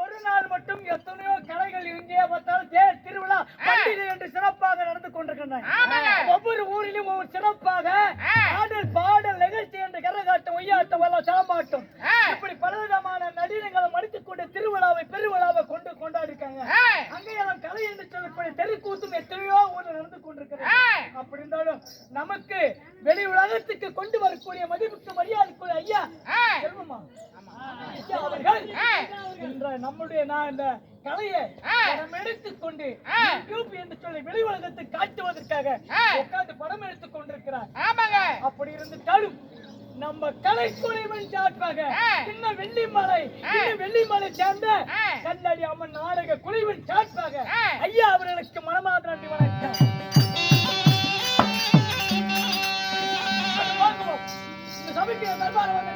ஒரு நாள் மட்டும் எத்தனையோ கலைகள் இங்கே பார்த்தாலும் தேர் திருவிழா பண்டிகை என்று சிறப்பாக நடந்து கொண்டிருக்கின்றன. ஒவ்வொரு ஊரிலும் ஒவ்வொரு சிறப்பாக ஆடல் பாடல் நிகழ்ச்சி என்று கரகாட்டம் ஒய்யாட்டம் எல்லாம் சாமாட்டம் இப்படி பலவிதமான நடினங்களை மடித்துக் கொண்டு திருவிழாவை பெருவிழாவை கொண்டாடிருக்காங்க. அங்கேயெல்லாம் கலை என்று சொல்லக்கூடிய தெருக்கூத்தும் எத்தனையோ ஊரில் நடந்து கொண்டிருக்கிறது. அப்படி இருந்தாலும் நமக்கு வெளி உலகத்துக்கு கொண்டு வரக்கூடிய மதிப்புக்கு மரியாதைக்குரிய ஐயா செல்வமா அவர்கள் நம்முடைய இந்த கலையை எடுத்துக் கொண்டு என்று சொல்லி வெளி உலகத்தை காட்டுவதற்காக உட்கார்ந்து படம் எடுத்துக் கொண்டிருக்கிறார். அப்படி இருந்துட்டாலும் நம்ம கலைக்குழுவின் சார்பாக இன்னும் வெள்ளிமலை சேர்ந்த கல்லடி அம்மன் நாடக குழுவின் சார்பாக ஐயா அவர்களுக்கு மனமார்ந்த நன்றி வணக்கம். இந்த சபைக்கு தர்பார வந்து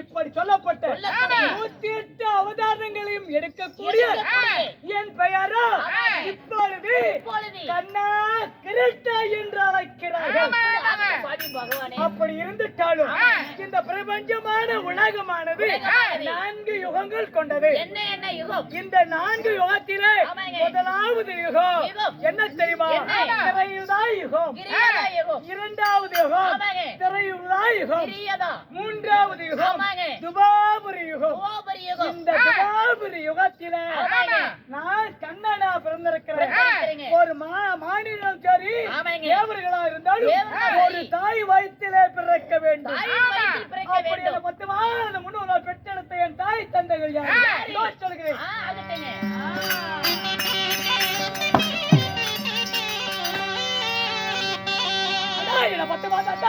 இப்படி சொல்லப்பட்ட 108 அவதாரங்களையும் எடுக்கக்கூடிய என் பெயரோ இப்பொழுது கண்ணா கிருஷ்ணா என்று அழைக்கிறார்கள். அப்படி இருந்துட்டாலும் இந்த பிரபஞ்சமான உலகமானது 4 யுகங்கள் கொண்டது. இந்த 4 யுகத்திலே முதலாவது யுகம் என்ன தெரியுமா? திரையுதா யுகம். இரண்டாவது யுகம் திரையுதா யுகம். மூன்றாவது யுகம் துபாபுரி யுகம். இந்த துபாபுரி யுகத்திலே நான் கண்ணனா பிறந்திருக்கிறேன். ஒரு மாநிலம் சரி தேவர்களா இருந்தாலும் ஒரு தாய் வயிற்றிலே பிறக்க வேண்டும். அப்படி மொத்தமான முன்னோர் பெற்றெடுத்த என் தாய் தந்தைகள் யார் சொல்கிறேன். பத்து மாதம்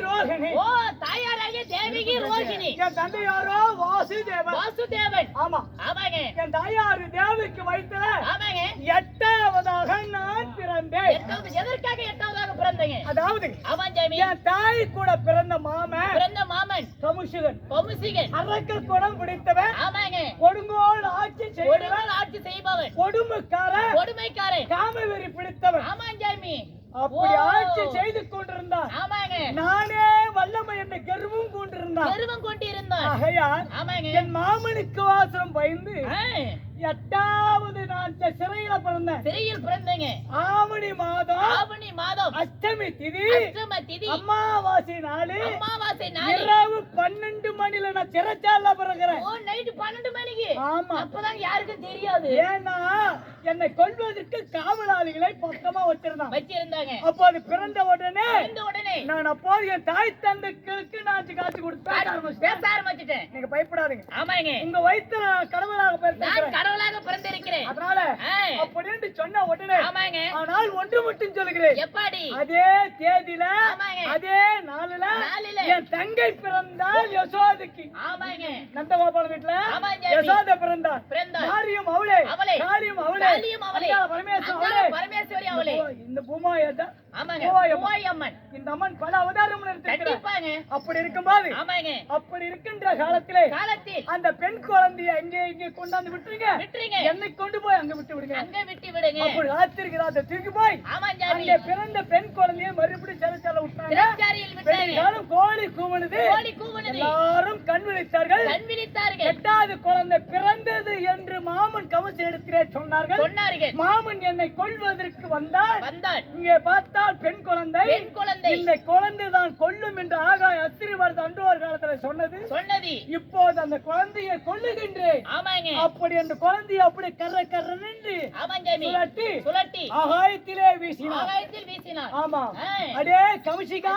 ரோகிணி. ஓ தாயாராகிய தேவகி ரோகிணி. என் தந்தை யாரோ வாசுதேவன். வாசுதேவன். ஆமா. ஆமாங்க. என் தாயார் தேவிக்கு வயித்துல ஆமாங்க. 8வதாக நான் பிறந்தேன். எதற்காக 8வதாக பிறந்தீங்க? அதாவது ஆமா சாமி. என் தாய் கூட பிறந்த மாமன் கமுஷிகன். அரக்க குணம் பிடித்தவன். ஆமாங்க. கொடுங்கோல் ஆட்சி செய்பவன். கொடுமைக்காரன். காமவெறி பிடித்தவன். ஆமா சாமி. அப்படி ஆட்சி செய்து கொண்டிருந்தான். ஆமாங்க. நானே வல்லமை என்ற கர்வம் கொண்டிருந்தான். ஆகையால் என் மாமனுக்கு வாசம் பயந்து 8வது நான் சிறையில பிறந்தேன். சிறையில் பிறந்தேங்க. ஆவணி மாதம் அஷ்டமி திதி அமாவாசை நாளு இரவு 12 மணில நான் சிறைச்சால பிறகுறேன். ஓ நைட் 12 மணிக்கு. ஆமா. அப்பதான் யாருக்கும் தெரியாது. ஏன்னா என்னை கொல்வதற்கு காவலாளிகளை பக்கமா வச்சிருந்தாங்க. அப்போ அது பிறந்த உடனே நான் அப்போது என் தாய் தந்தைக்கு நான் காட்சி கொடுத்து பேச ஆரம்பிச்சிட்டேன். நீங்க பயப்படாதீங்க. ஆமாங்க. உங்க வயித்துல கடவுளாக பிறந்திருக்கிறேன். அதனால அப்படின்னு சொன்ன உடனே ஆமாங்க. ஆனால் ஒன்று மட்டும் சொல்லுகிறேன். எப்படி? அதே தேதியில அதே நாளில என் தங்கை பிறந்தால் யசோதைக்கு. ஆமாங்க. நந்தகோபால வீட்டுல யசோதை பிறந்தார். காரியம் அவளே. பரமேஸ்வரி அவளே. இந்த பூமாயதான். இந்த அம்மன் பல அவதாரம் எடுத்திருக்கிறாங்க. அப்படி இருக்கும்போது அப்படி இருக்கின்ற காலத்திலே அந்த பெண் குழந்தைய இங்கே கொண்டாந்து விட்டுருங்க. என்னை கொண்டு போய் அங்க விட்டு விடுங்க. அப்படி ராத்திரிக்கு ராத்திரி தூக்கி போய் அங்கே பிறந்த பெண் குழந்தைய மறுபடியும் சிறைச்சாலை விட்டாங்க. கோழி கூவனது. எல்லாரும் கண் விழித்தார்கள். 8வது குழந்தை பிறந்தது என்று மாமன் கவசம் எடுக்கிறே சொன்னார்கள். மாமன் என்னை கொல்வதற்கு வந்தார். இங்கே பார்த்தால் பெண் குழந்தை. இந்த குழந்தை தான் கொல்லும் என்று ஆகாய அத்திரிவரது அன்றோர் காலத்துல சொன்னது. இப்போது அந்த குழந்தையை கொல்லுகின்றேன். அப்படி அந்த குழந்தையை அப்படி கர்ற நின்று சுழட்டி ஆகாயத்திலே வீசினார். ஆமா. அடே கௌசிகா,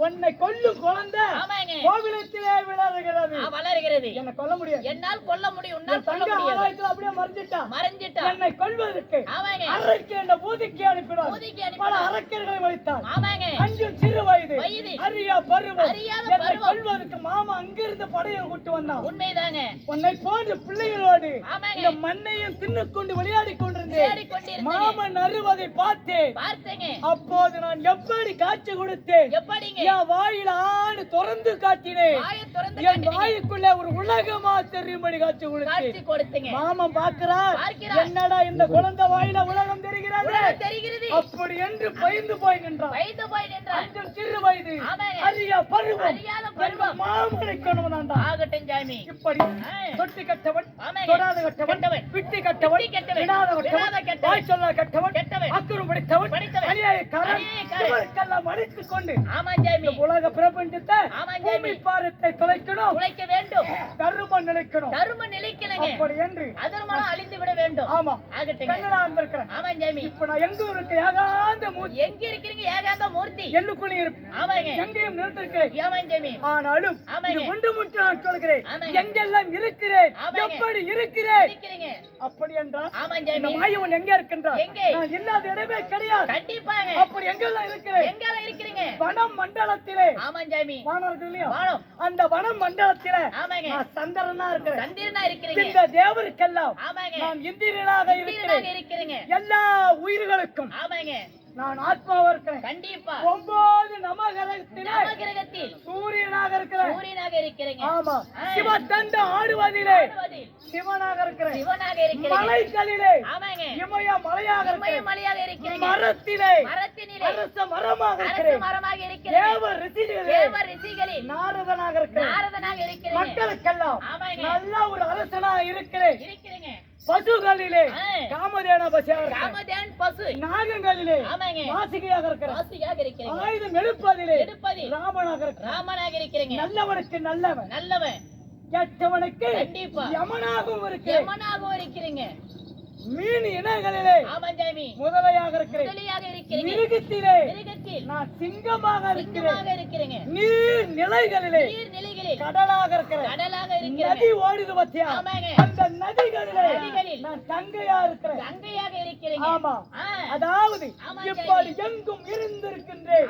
உன்னை கொல்லும் குழந்தை கோவிலத்திலே வளர்கிறது. என்னை கொல்ல முடியாது. என்னால் கொல்ல முடியும். ஆகாயத்தில் அப்படியே மறைஞ்சிட்டா. என்னை கொல்வதற்கு அரக்கு என்ற பூதிக்கு அனுப்பினார். பல அரக்கர்களை வைத்தார். அஞ்சும் சிறு வயது அறியா பருவம். என்னை கொல்வதற்கு மாமா அங்கிருந்து படையை கூட்டு வந்தான். உண்மைதாங்க. உன்னை போன்ற பிள்ளைகளோடு இந்த மண்ணையும் தின்னுக்கொண்டு விளையாடி கொண்டிருந்தேன். மாமன் அறுவதை பார்த்தேன். அப்போது நான் எப்படி காட்சி கொடுத்தேன்? என் வாயில ஆணு திறந்து காட்டினேன். என் வாயுக்குள்ள ஒரு உலகமா தெரியும்படி காட்சி கொடுத்தேன். மாமன் பார்க்கிறார். என்னடா இந்த குழந்தை வாயில உலகம் தெரிகிறது. அப்படி என்று பயந்து போய் நின்றான். அஞ்சல் சிறு வயது அறியா பருவம் மாமனை கொண்டவனாண்டா. இப்படி தொட்டி கட்டவன், தொடாத கட்டவன், விட்டி கட்டவன், விடாத கட்டவன், வாய் சொல்ல கட்டவன், அக்குறம் படித்தவன், அநியாயக்காரன், இவருக்கெல்லாம் அழைத்துக் கொண்டு உலக பிரபஞ்சத்தை பூமி பாரத்தை தொலைக்கணும், தருமம் நிலைக்கணும். அப்படி என்று அழிந்து விட வேண்டும். ஆமா. கண்ணனா இருக்கிறேன். இப்ப நான் எங்க இருக்க ஏகாந்த மூர்த்தி. எங்க இருக்கிறீங்க? ஏகாந்த மூர்த்தி. எல்லுக்குள்ளே இருப்பேன். எங்கேயும் நிறுத்திருக்கிறேன். ஆனாலும் ஒன்று மட்டும் நான் சொல்கிறேன். எங்கெல்லாம் இருக்கிறேன், எப்படி இருக்கிறேன். அப்படி என்றால் இந்த மாயவன் எங்க இருக்கின்றான்? நான் இல்லாத இடமே கிடையாது. அப்படி எங்கெல்லாம் இருக்கிறேன்? வனம் மண்டலத்திலே. வானம் இல்லையா? அந்த வனம் மண்டலத்திலே நான் சந்திரனா இருக்கிறேன். இந்த தேவருக்கெல்லாம் நான் இந்திரனாக இருக்கிறேன். எல்லா உயிர்களுக்கும் நான் ஆத்மாவா இருக்கிறேன். கண்டிப்பா 9 நவகிரகத்தில் சூரியனாக இருக்கிறேன். ஆமா. சிவத்தண்ட ஆடுவதிலே சிவனாக இருக்கிறேன். மலைகளிலே இமய மலையாக இருக்கிறேன். மரத்திலே அரச மரமாக இருக்கிறேன். தேவ ரிஷிகளில் நாரதனாக இருக்கிறேன். மக்களுக்கெல்லாம் நல்ல ஒரு அரசனாக இருக்கிறேன். பசுகளிலே காமதேன பசு, நாகங்களிலே வாசிகையாக இருக்கிறேன். ஆயுதம் எடுப்பதிலே ராமனாக இருக்கிறேன். நல்லவனுக்கு நல்லவன், கெட்டவனுக்கு யமனாகவும் இருக்கிறீங்க. மீன் இனங்களிலே முதலையாக இருக்கிறேன். மிருகத்திலே நான் சிங்கமாக இருக்கிறேன். நீர் நிலைகளிலே கடலாக இருக்கிறேன். நதி ஓடுது பத்தியா, அந்த நதிகளிலே நான் கங்கையா இருக்கிறேன். ஆமா. அதாவது இப்படி எங்கும் இருந்திருக்கின்றேன்.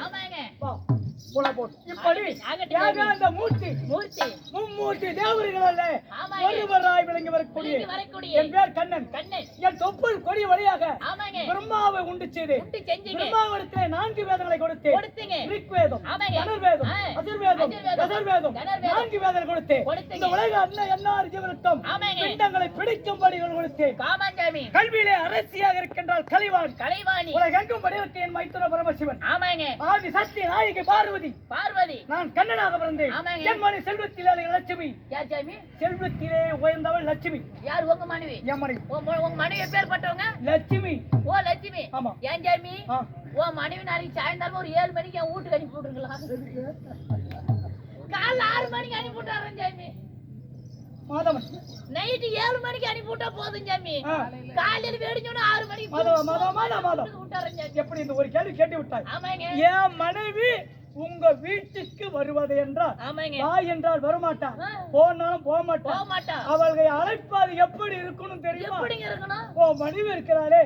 புல போட்டு இப்படி ஆகட்டும். ஏகாந்த மூர்த்தி மூர்த்தி மும்மூர்த்தி தேவர்களல்ல ஆமாங்க. ஒருவராய் விளங்கி வரக்கூடிய விளங்கி வரக்கூடிய என் பேர் கண்ணன். கண்ணன். என் தொப்புள் கொடி வழியாக ஆமாங்க. பிரம்மாவை உண்டு செய்து உண்டு செஞ்சீங்க. பிரம்மாவிடத்திலே 4 வேதங்களை கொடுத்து கொடுத்தீங்க. ரிக்வேதம், ஆமாங்க. யஜுர்வேதம், அதர்வேதம், யஜுர்வேதம், தனர்வேதம், 4 வேதங்களை கொடுத்து கொடுத்தீங்க. இந்த உலக அன்ன எல்லார் ஜீவனுக்கும் ஆமாங்க. பிண்டங்களை பிடிக்கும்படி கொடுத்து காமாஞ்சாமி. கல்வியிலே அரசியாக இருக்கின்றால் கலிவான் கலைவாணி. உலகெங்கும் படிவத்தை என் மைத்துன பரமசிவன் ஆமாங்க. ஆதி சக்தி நாயகி பார்வதி பார்வதி. நான் கண்ணனாக பிறந்தேன். ஆமாங்க. என் மணி செல்வத்திலே லட்சுமி, யார் சாமி? செல்வத்திலே உயர்ந்தவள் லட்சுமி. யார் உங்க மனைவி? என் மணி உங்க மனைவி எப்பேற்பட்டவங்க? லட்சுமி. ஓ லட்சுமி. ஆமா. ஏன் சாமி? ஆ. உன் மனைவி நாளைக்கு சாயந்தரம் ஒரு 7 மணிக்கு என் வீட்டுக்கு அனுப்பி விட்டுருங்களா? காலைல 6 மணிக்கு அனுப்பி விட்டுறேன் சாமி. மாதவன். நைட்டு 7 மணிக்கு அனுப்பி விட்டா போதும் சாமி. ஆ. காலையில வெடிஞ்சோன்னு 6 மணிக்கு மாதவன், மாதவன், மாதவன். விட்டுறேன் சாமி. எப்படி இந்த ஒரு கேள்வி கேட்டு விட்டாய்? ஆமாங்க. என் மனைவி உங்க வீட்டுக்கு வருவது என்றால் ஆமாங்க. தாய் என்றால் வரமாட்டா, ஆ. போனாலும் போக மாட்டா. போக மாட்டா. அவள்களை அழைப்பாது எப்படி இருக்கணும் தெரியுமா? எப்படிங்க இருக்கணும்? ஓ மனைவி இருக்கிறாளே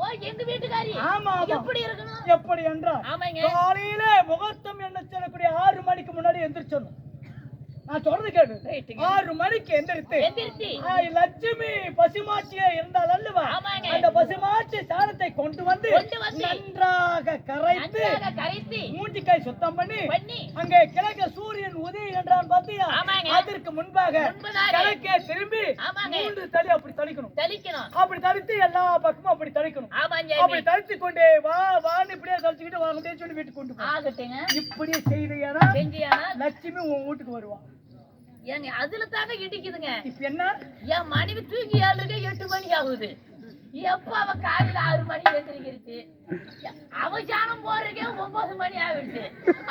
ஓ எங்க வீட்டுக்காரி ஆமா ஆமா. எப்படி இருக்கணும்? எப்படி என்றால் ஆமாங்க. காலையில முகூர்த்தம் என்ன சொல்லக்கூடிய 6 மணிக்கு முன்னாடி எந்திரிச்சணும். நான் சொல்றது கேளு. ரைட்டுங்க. 6 மணிக்கு எந்திரித்து எந்திரிச்சு. லட்சுமி பசுமாட்சியே இருந்தால் அல்லவா, ஆமாங்க. அந்த பசுமாட்சி சாணத்தை கொண்டு வந்து நன்றாக கரைத்து நன்றாக கரைத்து மூஞ்சிக்கை சுத்தம் பண்ணி பண்ணி அங்கே கிழக்க சூரியன் உதயம் என்றான் பாத்தியா, ஆமாங்க. அதற்கு முன்பாக கிழக்கே திரும்பி ஆமாங்க. 3 தளி அப்படி தளிக்கணும். தெளிக்கணும். அப்படி தளித்து எல்லா பக்கமும் அப்படி தளிக்கணும். ஆமாங்க. அப்படி தளித்து கொண்டே வா வான்னு இப்படியே தளிச்சுக்கிட்டு வாங்க முடியும் சொல்லி வீட்டுக்கு கொண்டு போ. ஆகட்டுங்க. இப்படியே செய்தியானா செஞ்சியானா லட்சுமி உன் வீட்டுக்கு வருவான். ஏங்க அதுல தாங்க இடிக்குதுங்க. இப்ப என்ன என் மனைவி தூங்கி 8 மணி ஆகுது. எப்ப அவ காலையில 6 மணிக்கு எந்திரிக்கிருச்சு. அவ சாணம் போறதுக்கே 9 மணி ஆகிடுச்சு.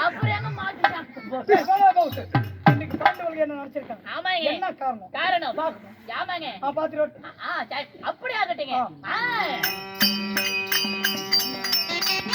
அப்புறம் எங்க மாட்டு சாப்பிட்டு போட்டு. ஏய், போடா, போட்டு. இன்னைக்கு பாண்டவர்கள் என்ன நினைச்சிருக்காங்க? ஆமாங்க. என்ன காரணம்? காரணம் பாக்கணும். ஆமாங்க. பாத்துட்டு சரி, அப்படி ஆகட்டுங்க. ஆ. ஆ.